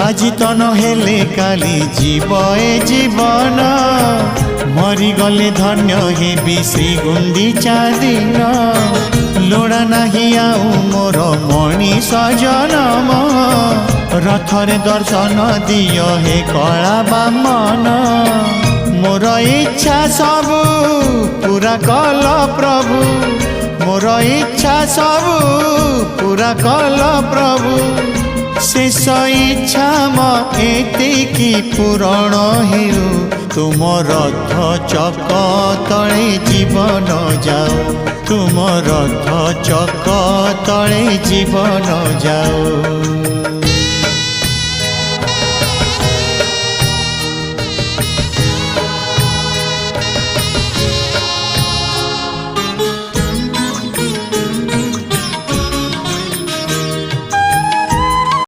আজি তো নহলে কালি জীব এ জীবন মরিগলে ধন্য হেবি শ্রী গুন্ডিচা দিন লোড়া নাহি আউ মোর মଣିষ জনম রথরে দর্শন দিও হে কলা বামন মোর ইচ্ছা সবু পুরা কল প্রভু মোর ইচ্ছা সবু পুরা কল প্রভু शेष इच्छा एतिकी पूरण हेउ तुम रथ चक तले जीवन जाओ तुम रथ चक तले जीवन जाओ।